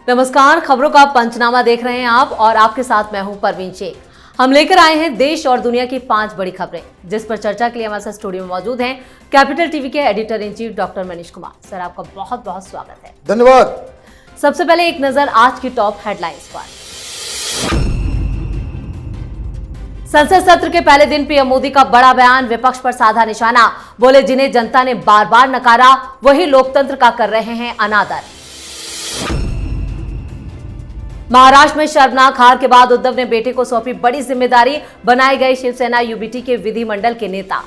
नमस्कार, खबरों का पंचनामा देख रहे हैं आप और आपके साथ मैं हूं परवीन शेख। हम लेकर आए हैं देश और दुनिया की 5 बड़ी खबरें, जिस पर चर्चा के लिए हमारे साथ स्टूडियो में मौजूद हैं कैपिटल टीवी के editor in chief doctor Manish Kumar. Sir, आपका बहुत बहुत स्वागत है। धन्यवाद। सबसे पहले एक नजर आज की टॉप हेडलाइंस पर। संसद सत्र के पहले दिन पीएम मोदी का बड़ा बयान, विपक्ष पर साधा निशाना। बोले, जिन्हें जनता ने बार बार नकारा वही लोकतंत्र का कर रहे हैं अनादर। महाराष्ट्र में शर्मनाक हार के बाद उद्धव ने बेटे को सौंपी बड़ी जिम्मेदारी, बनाए गए शिवसेना यूबीटी के विधिमंडल के नेता।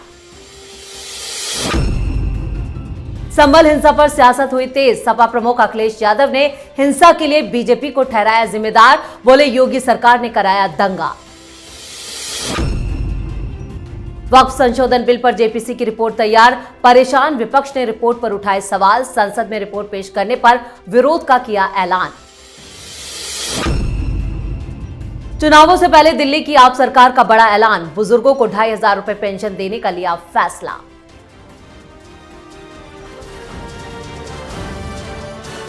संभल हिंसा पर सियासत हुई तेज, सपा प्रमुख अखिलेश यादव ने हिंसा के लिए बीजेपी को ठहराया जिम्मेदार। बोले, योगी सरकार ने कराया दंगा। वक्फ संशोधन बिल पर जेपीसी की रिपोर्ट तैयार, परेशान विपक्ष ने रिपोर्ट पर उठाए सवाल। संसद में रिपोर्ट पेश करने पर विरोध का किया ऐलान। चुनावों से पहले दिल्ली की आप सरकार का बड़ा ऐलान, बुजुर्गों को 2500 रुपए पेंशन देने का लिया फैसला।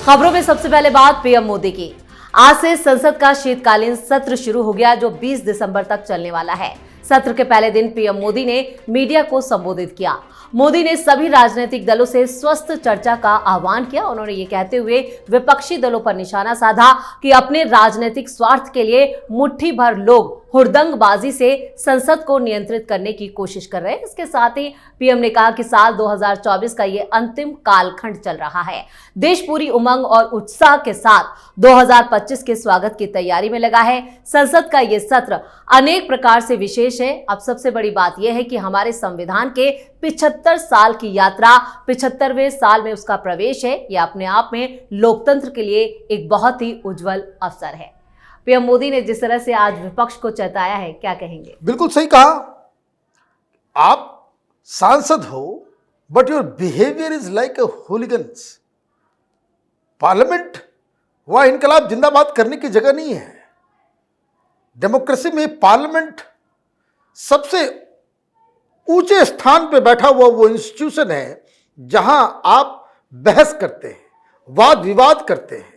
खबरों में सबसे पहले बात पीएम मोदी की। आज से संसद का शीतकालीन सत्र शुरू हो गया, जो 20 दिसंबर तक चलने वाला है। सत्र के पहले दिन पीएम मोदी ने मीडिया को संबोधित किया। मोदी ने सभी राजनीतिक दलों से स्वस्थ चर्चा का आह्वान किया। उन्होंने ये कहते हुए विपक्षी दलों पर निशाना साधा कि अपने राजनीतिक स्वार्थ के लिए मुट्ठी भर लोग हुड़दंगबाजी से संसद को नियंत्रित करने की कोशिश कर रहे हैं। इसके साथ ही पीएम ने कहा कि साल 2024 का ये अंतिम कालखंड चल रहा है। देश पूरी उमंग और उत्साह के साथ 2025 के स्वागत की तैयारी में लगा है। संसद का ये सत्र अनेक प्रकार से विशेष है। अब सबसे बड़ी बात यह है कि हमारे संविधान के 75 साल की यात्रा, 75वें साल में उसका प्रवेश है। यह अपने आप में लोकतंत्र के लिए एक बहुत ही उज्जवल अवसर है। पीएम मोदी ने जिस तरह से आज विपक्ष को चेताया है, क्या कहेंगे? बिल्कुल सही कहा। आप सांसद हो, but your behaviour is like a hooligans. Parliament वह इनकलाब जिंदाबाद करने की जगह नहीं है। डेमोक्रेसी में पार्लियामेंट सबसे ऊंचे स्थान पे बैठा हुआ वो इंस्टीट्यूशन है जहां आप बहस करते हैं, वाद विवाद करते हैं।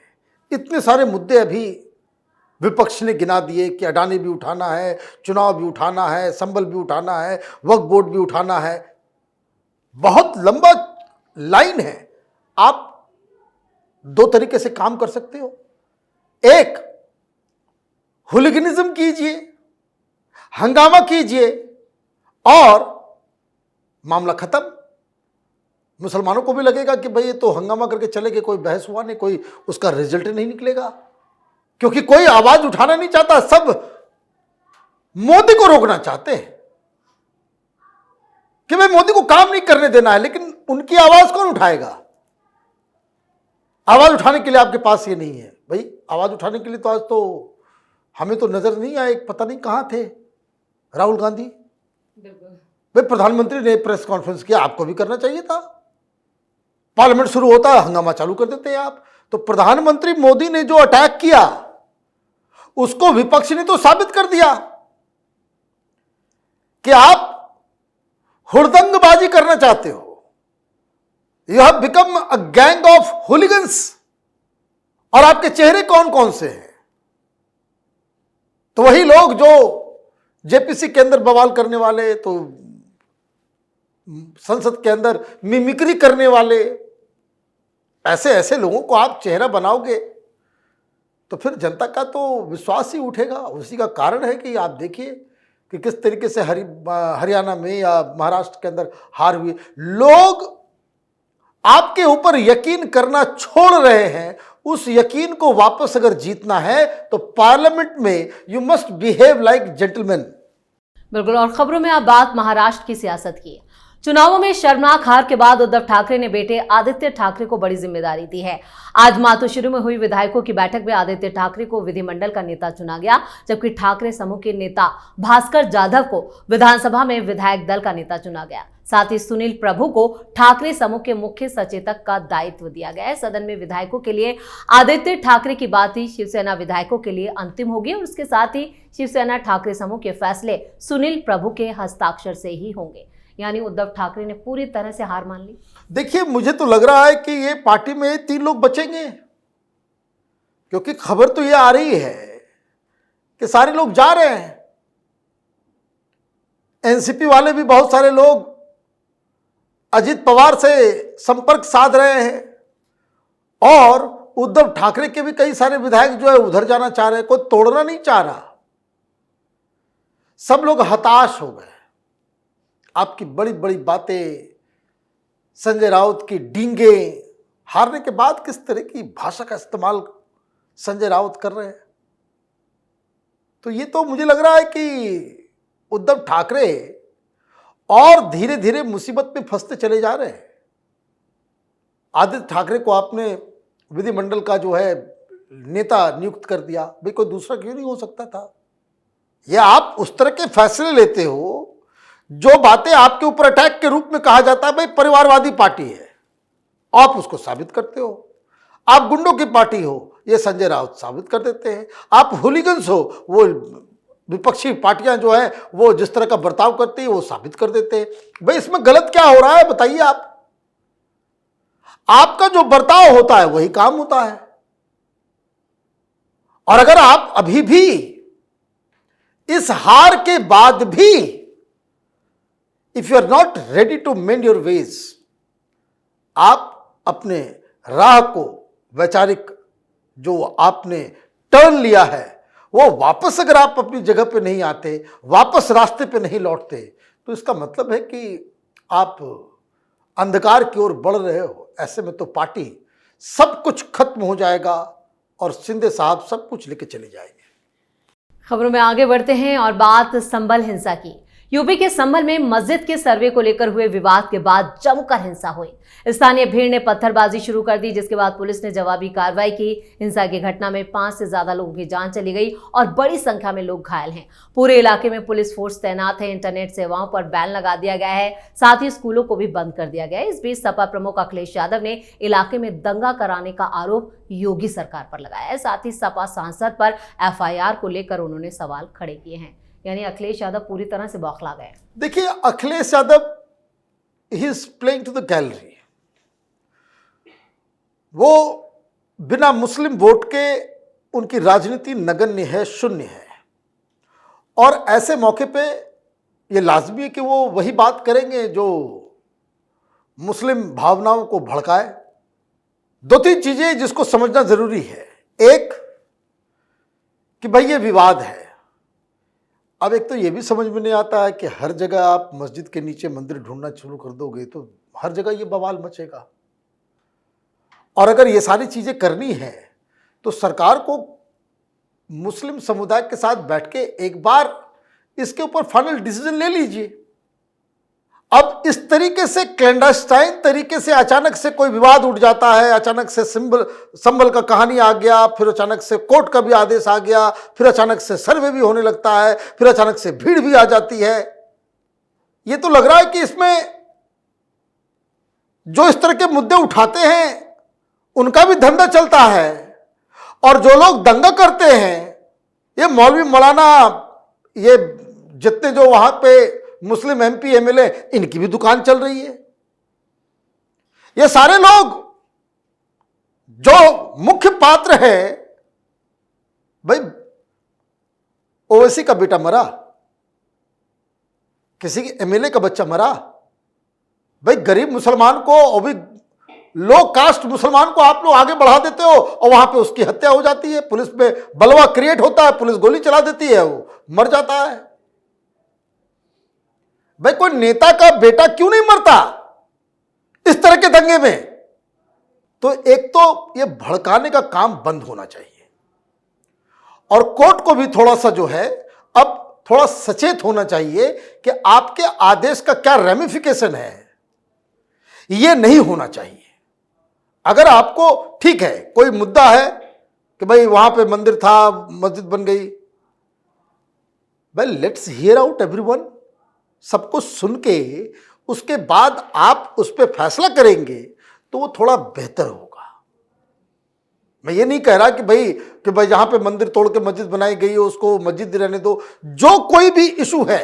इतने सारे मुद्दे अभी विपक्ष ने गिना दिए कि अडानी भी उठाना है, चुनाव भी उठाना है, संबल भी उठाना है, वक्फ बोर्ड भी उठाना है। बहुत लंबा लाइन है। आप दो तरीके से काम कर सकते हो। एक, हुलिगनिज्म कीजिए, हंगामा कीजिए और मामला खत्म। मुसलमानों को भी लगेगा कि भाई ये तो हंगामा करके चले गए, कोई बहस हुआ नहीं, कोई उसका रिजल्ट नहीं निकलेगा, क्योंकि कोई आवाज उठाना नहीं चाहता। सब मोदी को रोकना चाहते हैं कि भाई मोदी को काम नहीं करने देना है, लेकिन उनकी आवाज कौन उठाएगा? आवाज उठाने के लिए आपके पास ये नहीं है। भाई आवाज उठाने के लिए तो आज तो हमें तो नजर नहीं आए, पता नहीं कहां थे राहुल गांधी। भाई प्रधानमंत्री ने प्रेस कॉन्फ्रेंस किया, आपको भी करना चाहिए था। पार्लियामेंट शुरू होता है, हंगामा चालू कर देते हैं आप। तो प्रधानमंत्री मोदी ने जो अटैक किया उसको विपक्ष ने तो साबित कर दिया कि आप हुड़दंगबाजी करना चाहते हो। You have become a gang of hooligans. और आपके चेहरे कौन कौन से हैं? तो वही लोग जो जेपीसी के अंदर बवाल करने वाले, तो संसद के अंदर मिमिक्री करने वाले, ऐसे ऐसे लोगों को आप चेहरा बनाओगे तो फिर जनता का तो विश्वास ही उठेगा। उसी का कारण है कि आप देखिए कि किस तरीके से हरियाणा में या महाराष्ट्र के अंदर हार हुई। लोग आपके ऊपर यकीन करना छोड़ रहे हैं। उस यकीन को वापस अगर जीतना है तो पार्लियामेंट में you must behave like gentleman. बिल्कुल। और खबरों में अब बात महाराष्ट्र की सियासत की। चुनावों में शर्मनाक हार के बाद उद्धव ठाकरे ने बेटे आदित्य ठाकरे को बड़ी जिम्मेदारी दी है। आज मातोश्री में हुई विधायकों की बैठक में आदित्य ठाकरे को विधिमंडल का नेता चुना गया, जबकि ठाकरे समूह के नेता भास्कर जाधव को विधानसभा में विधायक दल का नेता चुना गया। साथ ही सुनील प्रभु को ठाकरे समूह के मुख्य सचेतक का दायित्व दिया गया है। सदन में विधायकों के लिए आदित्य ठाकरे की बात ही शिवसेना विधायकों के लिए अंतिम होगी और उसके साथ ही शिवसेना ठाकरे समूह के फैसले सुनील प्रभु के हस्ताक्षर से ही होंगे। यानी उद्धव ठाकरे ने पूरी तरह से हार मान ली। देखिए, मुझे तो लग रहा है कि ये पार्टी में 3 लोग बचेंगे, क्योंकि खबर तो ये आ रही है कि सारे लोग जा रहे हैं। एनसीपी वाले भी बहुत सारे लोग अजित पवार से संपर्क साध रहे हैं और उद्धव ठाकरे के भी कई सारे विधायक जो है उधर जाना चाह रहे हैं। कोई तोड़ना नहीं चाह रहा, सब लोग हताश हो गए। आपकी बड़ी बड़ी बातें, संजय राउत की डींगे, हारने के बाद किस तरह की भाषा का इस्तेमाल संजय राउत कर रहे हैं, तो ये तो मुझे लग रहा है कि उद्धव ठाकरे और धीरे धीरे मुसीबत में फंसते चले जा रहे हैं। आदित्य ठाकरे को आपने विधिमंडल का जो है नेता नियुक्त कर दिया, भाई कोई दूसरा क्यों नहीं हो सकता था? ये आप उस तरह के फैसले लेते हो जो बातें आपके ऊपर अटैक के रूप में कहा जाता है, भाई परिवारवादी पार्टी है, आप उसको साबित करते हो। आप गुंडों की पार्टी हो, ये संजय राउत साबित कर देते हैं। आप हुलिगन्स हो, वो विपक्षी पार्टियां जो है वो जिस तरह का बर्ताव करती है वो साबित कर देते हैं। भाई इसमें गलत क्या हो रहा है बताइए आप? आपका जो बर्ताव होता है वही काम होता है। और अगर आप अभी भी इस हार के बाद भी if you are not ready to mend your ways, आप अपने राह को वैचारिक जो आपने टर्न लिया है वो वापस अगर आप अपनी जगह पे नहीं आते, वापस रास्ते पे नहीं लौटते, तो इसका मतलब है कि आप अंधकार की ओर बढ़ रहे हो। ऐसे में तो पार्टी सब कुछ खत्म हो जाएगा और शिंदे साहब सब कुछ लेके चले जाएंगे। खबरों में आगे बढ़ते हैं और बात संभल हिंसा की। यूपी के संभल में मस्जिद के सर्वे को लेकर हुए विवाद के बाद जमकर हिंसा हुई। स्थानीय भीड़ ने पत्थरबाजी शुरू कर दी, जिसके बाद पुलिस ने जवाबी कार्रवाई की। हिंसा की घटना में 5 से ज्यादा लोगों की जान चली गई और बड़ी संख्या में लोग घायल हैं। पूरे इलाके में पुलिस फोर्स तैनात है। इंटरनेट सेवाओं पर बैन लगा दिया गया है, साथ ही स्कूलों को भी बंद कर दिया गया है। इस बीच सपा प्रमुख अखिलेश यादव ने इलाके में दंगा कराने का आरोप योगी सरकार पर लगाया है। साथ ही सपा सांसद पर FIR को लेकर उन्होंने सवाल खड़े किए हैं। यानी अखिलेश यादव पूरी तरह से बौखला गए। देखिए, Akhilesh Yadav he is playing to the gallery. वो बिना मुस्लिम वोट के उनकी राजनीति नगण्य है, शून्य है। और ऐसे मौके पे ये लाजमी है कि वो वही बात करेंगे जो मुस्लिम भावनाओं को भड़काए। 2-3 चीजें जिसको समझना जरूरी है। एक कि भाई ये विवाद है। अब एक तो ये भी समझ में नहीं आता है कि हर जगह आप मस्जिद के नीचे मंदिर ढूंढना शुरू कर दोगे तो हर जगह ये बवाल मचेगा। और अगर ये सारी चीजें करनी है तो सरकार को मुस्लिम समुदाय के साथ बैठ के एक बार इसके ऊपर फाइनल डिसीजन ले लीजिए। अब इस तरीके से क्लैंडस्टाइन तरीके से अचानक से कोई विवाद उठ जाता है, अचानक से संभल का कहानी आ गया, फिर अचानक से कोर्ट का भी आदेश आ गया, फिर अचानक से सर्वे भी होने लगता है, फिर अचानक से भीड़ भी आ जाती है। ये तो लग रहा है कि इसमें जो इस तरह के मुद्दे उठाते हैं उनका भी धंधा चलता है, और जो लोग दंगा करते हैं, ये मौलवी मौलाना, ये जितने जो वहां पे मुस्लिम MP MLA, इनकी भी दुकान चल रही है। ये सारे लोग जो मुख्य पात्र है, भाई ओवैसी का बेटा मरा, किसी के MLA का बच्चा मरा, भाई गरीब मुसलमान को और भी लो कास्ट मुसलमान को आप लोग आगे बढ़ा देते हो और वहां पे उसकी हत्या हो जाती है, पुलिस पे बलवा क्रिएट होता है, पुलिस गोली चला देती है, वो मर जाता है। भाई कोई नेता का बेटा क्यों नहीं मरता इस तरह के दंगे में? तो एक तो ये भड़काने का काम बंद होना चाहिए, और कोर्ट को भी थोड़ा सा जो है अब थोड़ा सचेत होना चाहिए कि आपके आदेश का क्या रेमिफिकेशन है। ये नहीं होना चाहिए। अगर आपको ठीक है, कोई मुद्दा है कि भाई वहां पे मंदिर था, मस्जिद बन गई, well let's hear out everyone. सबको सुन के उसके बाद आप उस पर फैसला करेंगे तो वो थोड़ा बेहतर होगा। मैं ये नहीं कह रहा कि भाई जहां पे मंदिर तोड़ के मस्जिद बनाई गई है उसको मस्जिद रहने दो। जो कोई भी इशू है,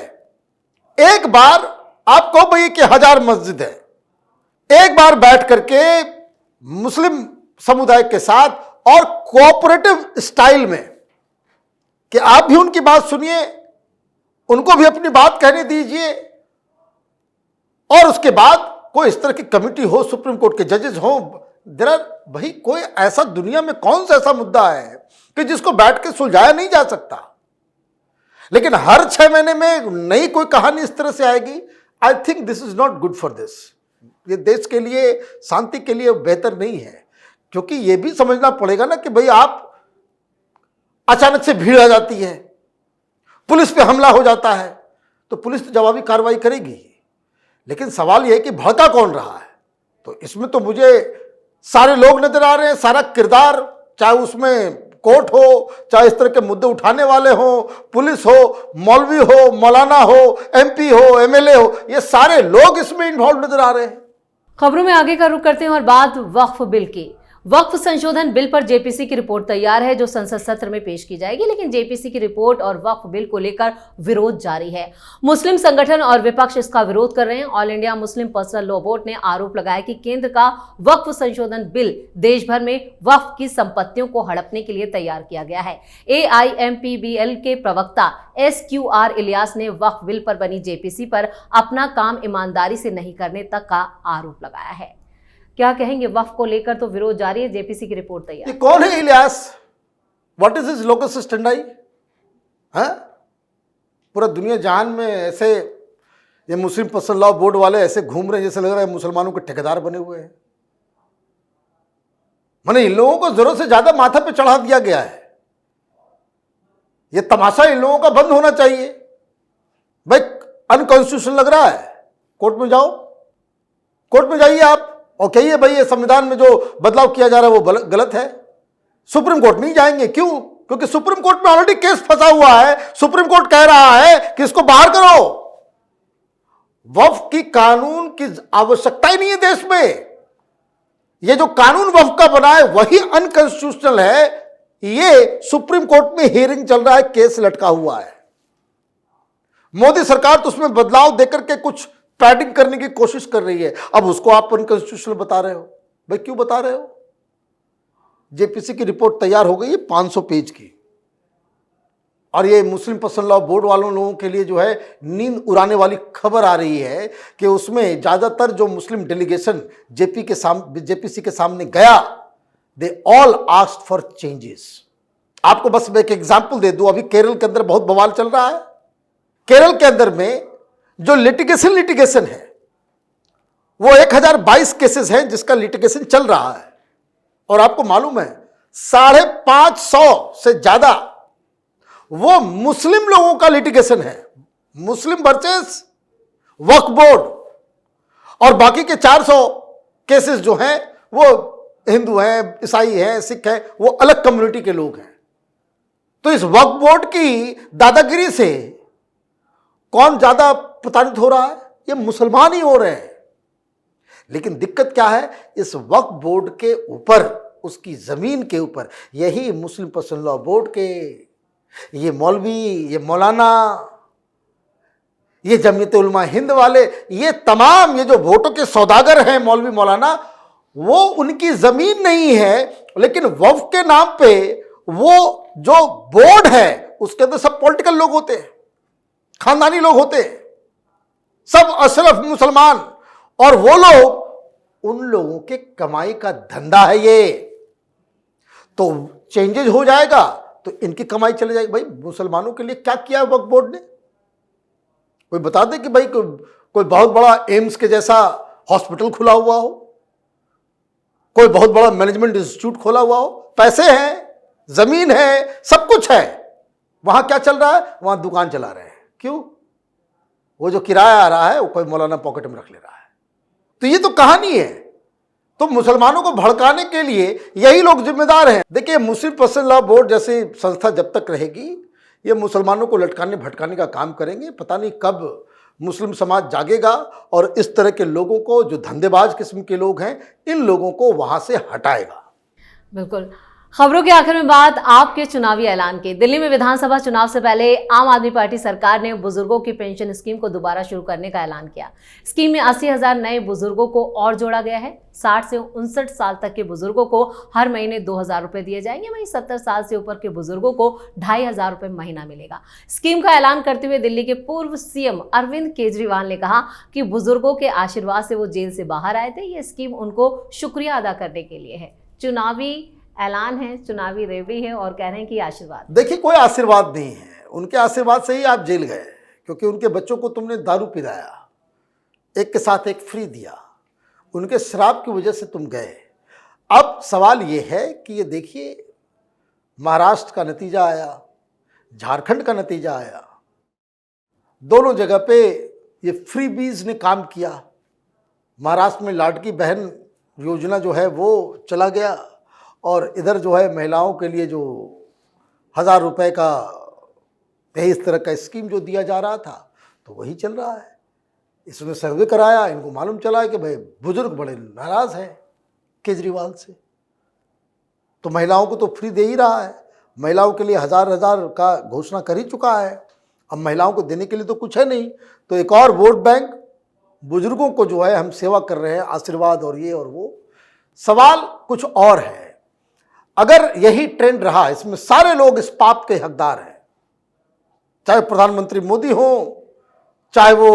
एक बार आप कहो भाई कि 1000 मस्जिद है, एक बार बैठ करके मुस्लिम समुदाय के साथ और कोऑपरेटिव स्टाइल में कि आप भी उनकी बात सुनिए, उनको भी अपनी बात कहने दीजिए, और उसके बाद कोई इस तरह की कमेटी हो, सुप्रीम कोर्ट के जजेस हो। भाई कोई ऐसा दुनिया में कौन सा ऐसा मुद्दा है कि जिसको बैठ के सुलझाया नहीं जा सकता? लेकिन हर 6 महीने में नई कोई कहानी इस तरह से आएगी। I think this is not good for this. ये देश के लिए, शांति के लिए बेहतर नहीं है। क्योंकि ये भी समझना पड़ेगा ना कि भाई आप अचानक से भीड़ आ जाती है, पुलिस पे हमला हो जाता है, तो पुलिस तो जवाबी कार्रवाई करेगी। लेकिन सवाल यह है कि भड़का कौन रहा है? तो इसमें तो मुझे सारे लोग नजर आ रहे हैं, सारा किरदार, चाहे उसमें कोर्ट हो, चाहे इस तरह के मुद्दे उठाने वाले हो, पुलिस हो, मौलवी हो, मौलाना हो, एमपी हो, एमएलए हो, ये सारे लोग इसमें इन्वॉल्व नजर आ रहे हैं। खबरों में आगे का रुख करते हैं और बात वक्फ बिल की। वक्फ संशोधन बिल पर जेपीसी की रिपोर्ट तैयार है जो संसद सत्र में पेश की जाएगी, लेकिन जेपीसी की रिपोर्ट और वक्फ बिल को लेकर विरोध जारी है। मुस्लिम संगठन और विपक्ष इसका विरोध कर रहे हैं। All India Muslim personal law board ने आरोप लगाया कि केंद्र का वक्फ संशोधन बिल देश भर में वक्फ की संपत्तियों को हड़पने के लिए तैयार किया गया है। AIMPBL के प्रवक्ता SQR इलियास ने वक्फ बिल पर बनी जेपीसी पर अपना काम ईमानदारी से नहीं करने तक का आरोप लगाया है। क्या कहेंगे? वक्फ को लेकर तो विरोध जारी है, जेपीसी की रिपोर्ट तैयार। ये कौन है Ilyas? What is his locus स्टैंडाई? पूरा दुनिया जहान में ऐसे ये मुस्लिम पर्सनल लॉ बोर्ड वाले ऐसे घूम रहे हैं जैसे लग रहा है मुसलमानों के ठेकेदार बने हुए हैं। माने इन लोगों को जरूरत से ज्यादा माथा पे चढ़ा दिया गया है। ये तमाशा इन लोगों का बंद होना चाहिए। भाई अनकॉन्स्टिट्यूशनल लग रहा है, कोर्ट में जाओ, कोर्ट में जाइए आप और कहिए भाई ये संविधान में जो बदलाव किया जा रहा है वो गलत है। सुप्रीम कोर्ट नहीं जाएंगे, क्यों? क्योंकि सुप्रीम कोर्ट में ऑलरेडी केस फंसा हुआ है। सुप्रीम कोर्ट कह रहा है कि इसको बाहर करो। वक्फ की कानून की आवश्यकता ही नहीं है देश में। ये जो कानून वक्फ का बना है वही अनकॉन्स्टिट्यूशनल है। ये सुप्रीम कोर्ट में हियरिंग चल रहा है, केस लटका हुआ है। मोदी सरकार तो उसमें बदलाव देकर के कुछ पैडिंग करने की कोशिश कर रही है। अब उसको आप अनकॉन्स्टिट्यूशनल बता रहे हो। भाई क्यों बता रहे हो? जेपीसी की रिपोर्ट तैयार हो गई है 500 पेज की, और ये मुस्लिम पर्सनल लॉ बोर्ड वालों लोगों के लिए जो है नींद उड़ाने वाली खबर आ रही है कि उसमें ज्यादातर जो मुस्लिम डेलीगेशन जेपीसी के सामने गया, they all asked for changes. आपको बस मैं एक एग्जांपल दे दूं, अभी केरल के अंदर बहुत बवाल चल रहा है। केरल के अंदर में जो लिटिगेशन है वो 1022 केसेस हैं जिसका लिटिगेशन चल रहा है, और आपको मालूम है 550 से ज्यादा वो मुस्लिम लोगों का लिटिगेशन है। मुस्लिम वर्सेस वक्फ बोर्ड, और बाकी के 400 केसेस जो हैं वो हिंदू हैं, ईसाई हैं, सिख हैं, वो अलग कम्युनिटी के लोग हैं। तो इस वक्फ बोर्ड की दादागिरी से कौन ज्यादा प्रताड़ित हो रहा है? ये मुसलमान ही हो रहे हैं। लेकिन दिक्कत क्या है? इस वक्फ बोर्ड के ऊपर, उसकी जमीन के ऊपर, यही मुस्लिम पर्सनल लॉ बोर्ड के ये मौलवी, ये मौलाना, ये जमीयत उलमा हिंद वाले, ये तमाम ये जो वोटों के सौदागर हैं मौलवी मौलाना, वो उनकी जमीन नहीं है, लेकिन वक्फ के नाम पे वो जो बोर्ड है उसके अंदर सब पॉलिटिकल लोग होते हैं, खानदानी लोग होते हैं, सब अशरफ मुसलमान, और वो लोग, उन लोगों के कमाई का धंधा है ये। तो चेंजेज हो जाएगा तो इनकी कमाई चले जाएगी। भाई मुसलमानों के लिए क्या किया वक्फ बोर्ड ने? कोई बता दे कि भाई कोई बहुत बड़ा एम्स के जैसा हॉस्पिटल खुला हुआ हो, कोई बहुत बड़ा मैनेजमेंट इंस्टीट्यूट खोला हुआ हो, पैसे हैं, जमीन है, सब कुछ है, वहां क्या चल रहा है? वहां दुकान चला रहे हैं। क्यों? वो जो किराया आ रहा है वो कोई मौलाना पॉकेट में रख ले रहा है। तो ये तो कहानी है। तो मुसलमानों को भड़काने के लिए यही लोग जिम्मेदार हैं। देखिए मुस्लिम पर्सनल लॉ बोर्ड जैसी संस्था जब तक रहेगी, ये मुसलमानों को लटकाने भटकाने का काम करेंगे। पता नहीं कब मुस्लिम समाज जागेगा और इस तरह के लोगों को, जो धंधेबाज किस्म के लोग हैं, इन लोगों को वहां से हटाएगा। बिल्कुल। खबरों के आखिर में बात आपके चुनावी ऐलान की। दिल्ली में विधानसभा चुनाव से पहले आम आदमी पार्टी सरकार ने बुजुर्गों की पेंशन स्कीम को दोबारा शुरू करने का ऐलान किया। स्कीम में 80,000 नए बुजुर्गों को और जोड़ा गया है। 60 से 59 साल तक के बुजुर्गों को हर महीने 2,000 रुपए दिए जाएंगे, वहीं 70 साल से ऊपर के बुजुर्गों को 2,500 रुपए महीना मिलेगा। स्कीम का ऐलान करते हुए दिल्ली के पूर्व सीएम अरविंद केजरीवाल ने कहा कि बुजुर्गों के आशीर्वाद से वो जेल से बाहर आए थे। ये स्कीम उनको शुक्रिया अदा करने के लिए है। चुनावी ऐलान है, चुनावी रैली है और कह रहे हैं कि आशीर्वाद। देखिए, कोई आशीर्वाद नहीं है, उनके आशीर्वाद से ही आप जेल गए, क्योंकि उनके बच्चों को तुमने दारू पिलाया, एक के साथ एक फ्री दिया, उनके शराब की वजह से तुम गए। अब सवाल ये है कि ये देखिए, महाराष्ट्र का नतीजा आया, झारखंड का नतीजा आया, दोनों जगह पे ये फ्री बीज ने काम किया। महाराष्ट्र में लाडकी बहन योजना जो है वो चला गया, और इधर जो है महिलाओं के लिए जो 1,000 रुपए का इस तरह का स्कीम जो दिया जा रहा था, तो वही चल रहा है। इसने सर्वे कराया, इनको मालूम चला है कि भाई बुजुर्ग बड़े नाराज़ हैं केजरीवाल से, तो महिलाओं को तो फ्री दे ही रहा है। महिलाओं के लिए 1,000 का घोषणा कर ही चुका है। अब महिलाओं को देने के लिए तो कुछ है नहीं, तो एक और वोट बैंक बुजुर्गों को जो है हम सेवा कर रहे हैं, आशीर्वाद और ये और वो। सवाल कुछ और है, अगर यही ट्रेंड रहा, इसमें सारे लोग इस पाप के हकदार हैं, चाहे प्रधानमंत्री मोदी हो, चाहे वो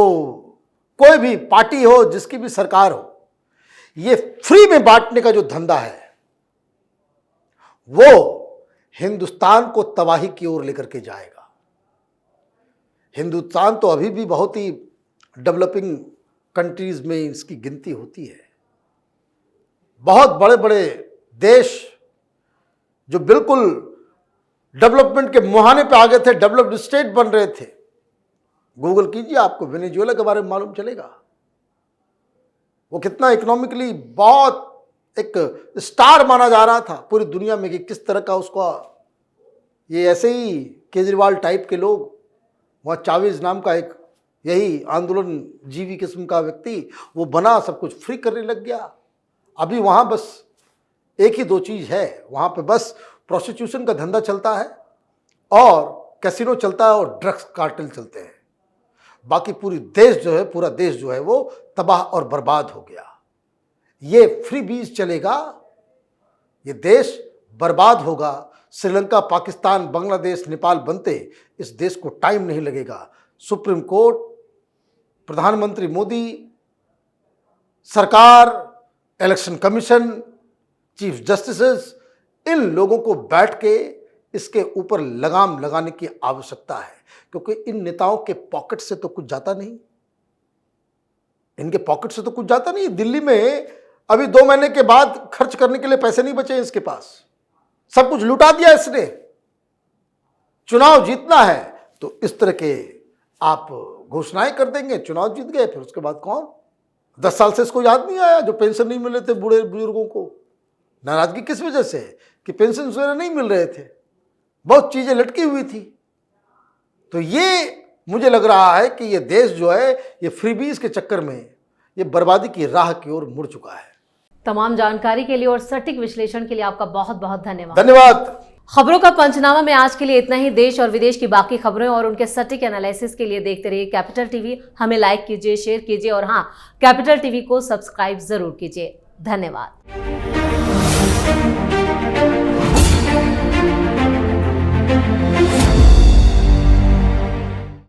कोई भी पार्टी हो, जिसकी भी सरकार हो, ये फ्री में बांटने का जो धंधा है वो हिंदुस्तान को तबाही की ओर लेकर के जाएगा। हिंदुस्तान तो अभी भी बहुत ही डेवलपिंग कंट्रीज में इसकी गिनती होती है। बहुत बड़े बड़े देश जो बिल्कुल डेवलपमेंट के मुहाने पे आ गए थे, डेवलप्ड स्टेट बन रहे थे, गूगल कीजिए, आपको वेनेजुएला के बारे में मालूम चलेगा। वो कितना इकोनॉमिकली बहुत एक स्टार माना जा रहा था पूरी दुनिया में, कि किस तरह का उसका, ये ऐसे ही केजरीवाल टाइप के लोग, वहाँ चावेज नाम का एक यही आंदोलन जीवी किस्म का व्यक्ति, वो बना, सब कुछ फ्री करने लग गया। अभी वहाँ बस एक ही दो चीज़ है, वहाँ पे बस प्रोस्टिट्यूशन का धंधा चलता है और कैसीनो चलता है और ड्रग्स कार्टेल चलते हैं। बाकी पूरा देश जो है वो तबाह और बर्बाद हो गया। ये फ्री बीज चलेगा, ये देश बर्बाद होगा। श्रीलंका, पाकिस्तान, बांग्लादेश, नेपाल बनते इस देश को टाइम नहीं लगेगा। सुप्रीम कोर्ट, प्रधानमंत्री मोदी, सरकार, इलेक्शन कमीशन, चीफ जस्टिस, इन लोगों को बैठ के इसके ऊपर लगाम लगाने की आवश्यकता है, क्योंकि इन नेताओं के पॉकेट से तो कुछ जाता नहीं, इनके पॉकेट से तो कुछ जाता नहीं। दिल्ली में अभी 2 महीने के बाद खर्च करने के लिए पैसे नहीं बचे इसके पास, सब कुछ लुटा दिया इसने। चुनाव जीतना है तो इस तरह के आप घोषणाएं कर देंगे, चुनाव जीत गए, फिर उसके बाद कौन? 10 साल से इसको याद नहीं आया जो पेंशन नहीं मिले थे बूढ़े बुजुर्गों को। नाराजगी किस वजह से? कि पेंशन वगैरह नहीं मिल रहे थे, बहुत चीजें लटकी हुई थी। तो ये मुझे लग रहा है कि ये देश जो है ये फ्रीबीज के चक्कर में ये बर्बादी की राह की ओर मुड़ चुका है। तमाम जानकारी के लिए और सटीक विश्लेषण के लिए आपका बहुत बहुत धन्यवाद। धन्यवाद। खबरों का पंचनामा में आज के लिए इतना ही। देश और विदेश की बाकी खबरें और उनके सटीक एनालिसिस के लिए देखते रहिए कैपिटल टीवी। हमें लाइक कीजिए, शेयर कीजिए और हाँ, कैपिटल टीवी को सब्सक्राइब जरूर कीजिए। धन्यवाद।